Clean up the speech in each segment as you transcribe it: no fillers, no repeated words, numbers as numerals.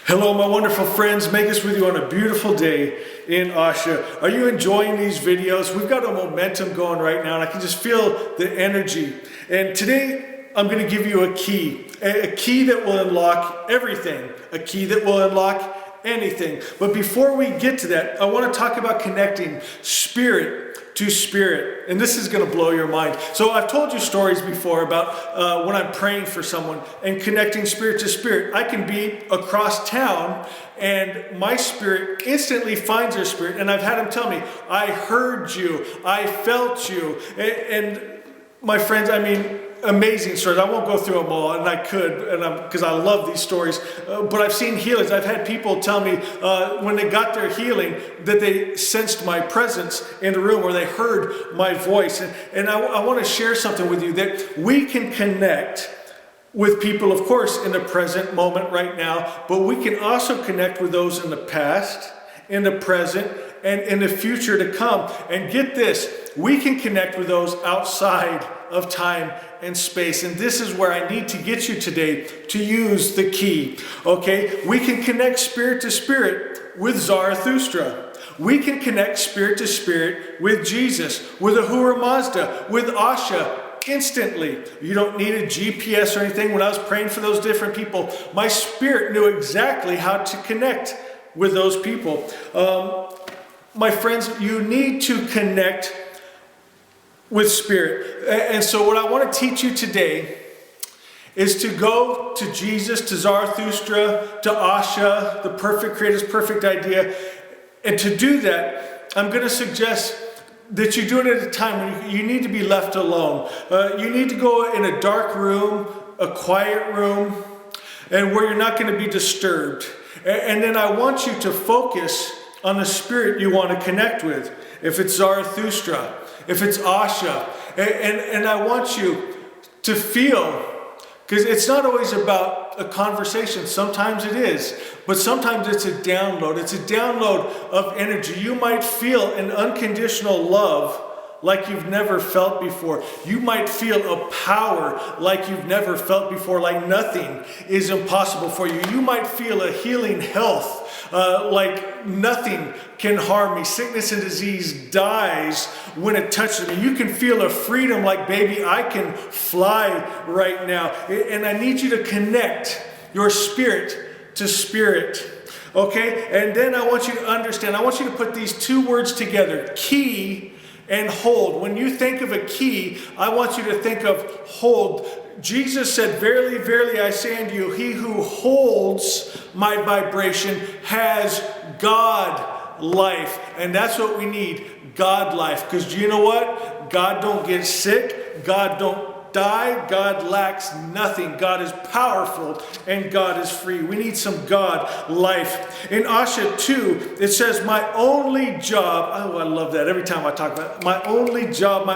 Hello, my wonderful friends. Magus with you on a beautiful day in Asha. Are you enjoying these videos? We've got a momentum going right now, and I can just feel the energy. And today, I'm going to give you a key that will unlock everything, a key that will unlock anything. But before we get to that, I want to talk about connecting spirit to spirit, and this is going to blow your mind. So I've told you stories before about when I'm praying for someone and connecting spirit to spirit. I can be across town and my spirit instantly finds their spirit, and I've had them tell me, I heard you, I felt you. And my friends, I mean, amazing stories. I won't go through them all, and I could, because I love these stories. But I've seen healings. I've had people tell me when they got their healing that they sensed my presence in the room, or they heard my voice. And I want to share something with you, that we can connect with people, of course, in the present moment right now, but we can also connect with those in the past, in the present, and in the future to come. And get this, we can connect with those outside of time and space. And this is where I need to get you today to use the key. Okay? We can connect spirit to spirit with Zarathustra. We can connect spirit to spirit with Jesus, with Ahura Mazda, with Asha, instantly. You don't need a GPS or anything. When I was praying for those different people, my spirit knew exactly how to connect with those people. My friends, you need to connect with spirit. And so what I want to teach you today is to go to Jesus, to Zarathustra, to Asha, the perfect creator's perfect idea. And to do that, I'm going to suggest that you do it at a time when you need to be left alone. You need to go in a dark room, a quiet room, and where you're not going to be disturbed. And then I want you to focus on the spirit you want to connect with. If it's Zarathustra, if it's Asha, and I want you to feel, because it's not always about a conversation. Sometimes it is, but sometimes it's a download. It's a download of energy. You might feel an unconditional love like you've never felt before. You might feel a power like you've never felt before, like nothing is impossible for you. You might feel a healing health, like nothing can harm me. Sickness and disease dies when it touches me. You can feel a freedom like, baby, I can fly right now. And I need you to connect your spirit to spirit. Okay? And then I want you to understand, I want you to put these two words together, key and hold. When you think of a key, I want you to think of hold. Jesus said, verily, verily, I say unto you, he who holds my vibration has God life. And that's what we need, God life. Because do you know what? God don't get sick. God don't die. God lacks nothing. God is powerful and God is free. We need some God life. In Asha 2, it says, my only job, oh, I love that every time I talk about it. My only job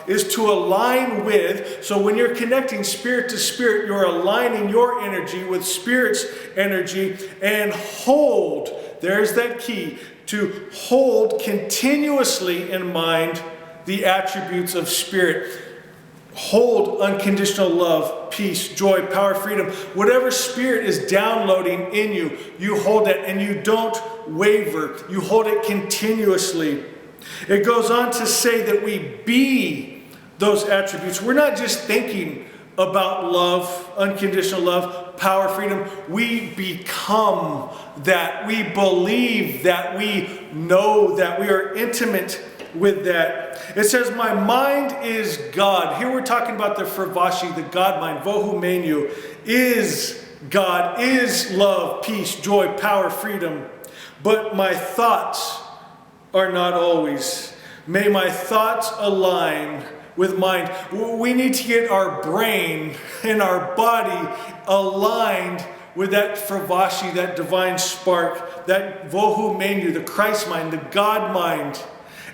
is to align with. So when you're connecting spirit to spirit, you're aligning your energy with spirit's energy, and hold. There's that key, to hold continuously in mind the attributes of spirit. Hold unconditional love, peace, joy, power, freedom. Whatever spirit is downloading in you, you hold it and you don't waver. You hold it continuously. It goes on to say that we be those attributes. We're not just thinking about love, unconditional love, power, freedom. We become that. We believe that. We know that. We are intimate with that. It says, my mind is God. Here we're talking about the Fravashi, the God mind. Vohu menu is God, is love, peace, joy, power, freedom. But my thoughts are not always. May my thoughts align with mind. We need to get our brain and our body aligned with that Fravashi, that divine spark, that Vohu menu, the Christ mind, the God mind.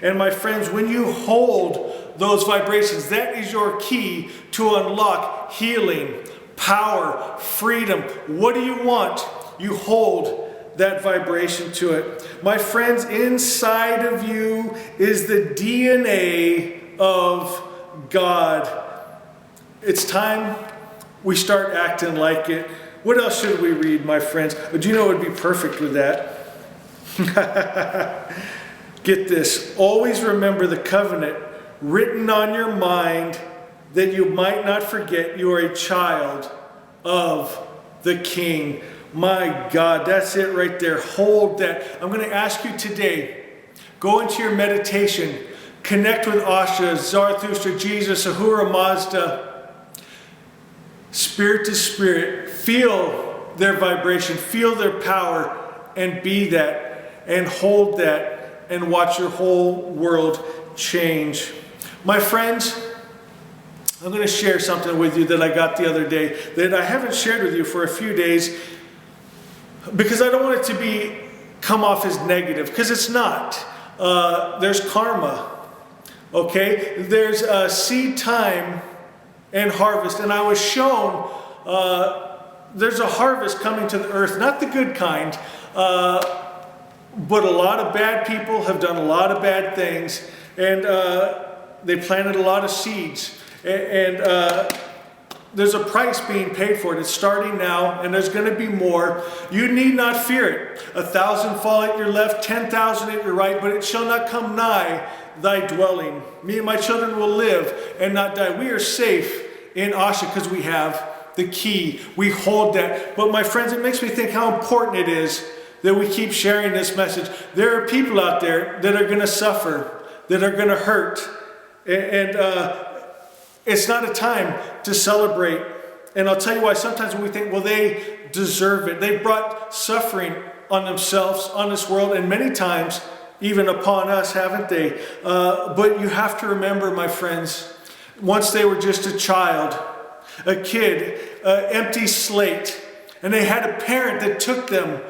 And my friends, when you hold those vibrations, that is your key to unlock healing, power, freedom. What do you want? You hold that vibration to it. My friends, inside of you is the DNA of God. It's time we start acting like it. What else should we read, my friends? Do you know it would be perfect with that? Get this. Always remember the covenant written on your mind, that you might not forget you are a child of the King. My God, that's it right there. Hold that. I'm going to ask you today, go into your meditation, connect with Asha, Zarathustra, Jesus, Ahura Mazda, spirit to spirit. Feel their vibration, feel their power, and be that, and hold that, and watch your whole world change. My friends, I'm going to share something with you that I got the other day that I haven't shared with you for a few days, because I don't want it to come off as negative, because it's not. There's karma, okay? There's seed time and harvest, and I was shown there's a harvest coming to the earth, not the good kind, but a lot of bad people have done a lot of bad things, and they planted a lot of seeds. And there's a price being paid for it. It's starting now, and there's going to be more. You need not fear it. 1,000 fall at your left, 10,000 at your right, but it shall not come nigh thy dwelling. Me and my children will live and not die. We are safe in Asha because we have the key. We hold that. But my friends, it makes me think how important it is that we keep sharing this message. There are people out there that are going to suffer, that are going to hurt, and it's not a time to celebrate. And I'll tell you why. Sometimes when we think, well, they deserve it. They brought suffering on themselves, on this world, and many times even upon us, haven't they? But you have to remember, my friends, once they were just a child, a kid, empty slate, and they had a parent that took them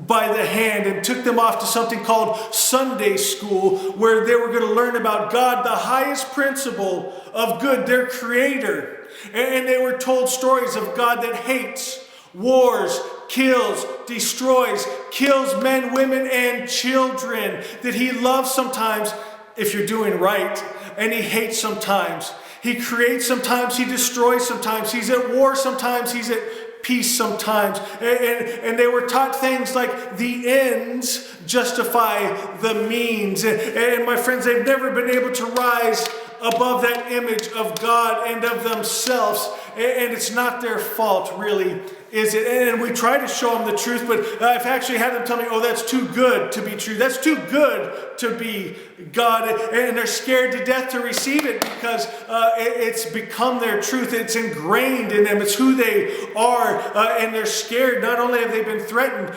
by the hand and took them off to something called Sunday school, where they were going to learn about God, the highest principle of good, their creator. And they were told stories of God that hates, wars, kills, destroys, kills men, women, and children. That he loves sometimes if you're doing right, and he hates sometimes. He creates sometimes, he destroys sometimes. He's at war sometimes, he's at peace sometimes. And they were taught things like the ends justify the means. And my friends, they've never been able to rise above that image of God and of themselves. And it's not their fault, really, is it? And we try to show them the truth, but I've actually had them tell me, oh, that's too good to be true. That's too good to be God. And they're scared to death to receive it because it's become their truth. It's ingrained in them. It's who they are. And they're scared. Not only have they been threatened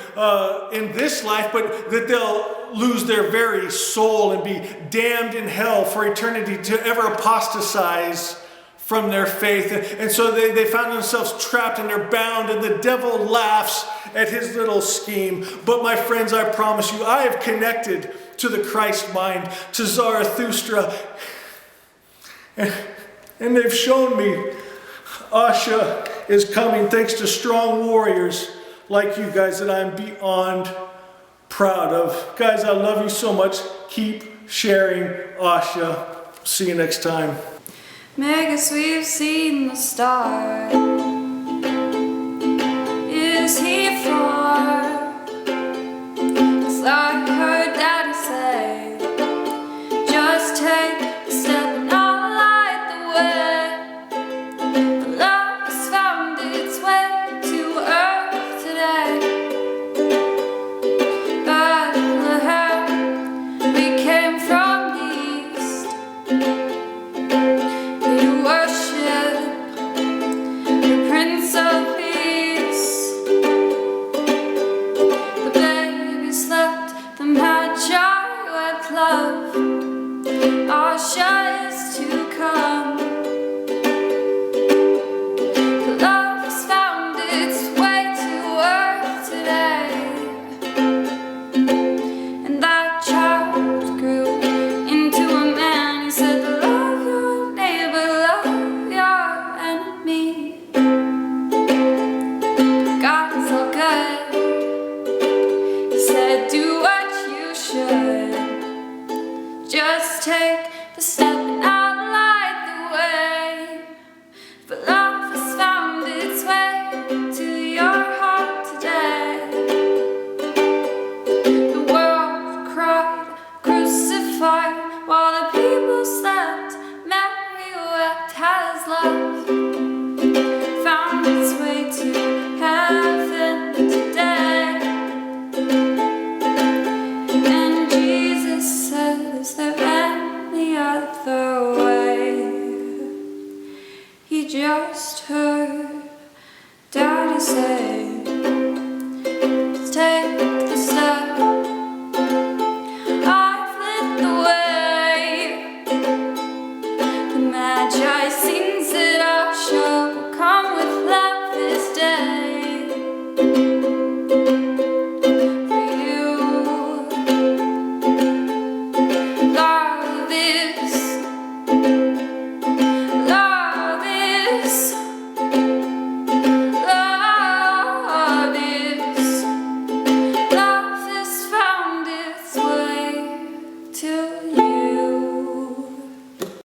in this life, but that they'll lose their very soul and be damned in hell for eternity to ever apostatize from their faith. And so they found themselves trapped and they're bound, and the devil laughs at his little scheme. But my friends, I promise you, I have connected to the Christ mind, to Zarathustra, and they've shown me Asha is coming thanks to strong warriors like you guys that I'm beyond proud of. Guys, I love you so much. Keep sharing Asha. See you next time. Magus, we've seen the star. Is he far? It's like her daddy say, just take a step and I'll light the way. The love has found its way to earth today. Bethlehem, we came from the east. Worship the Prince of Peace. The baby slept, the Magick wept love. Asha is to come. The love has found its way to earth today. And that child grew into a man. He said, do what you should. Just take the step and I'll light the way. But love has found its way to your while the people slept. Mary wept, has left.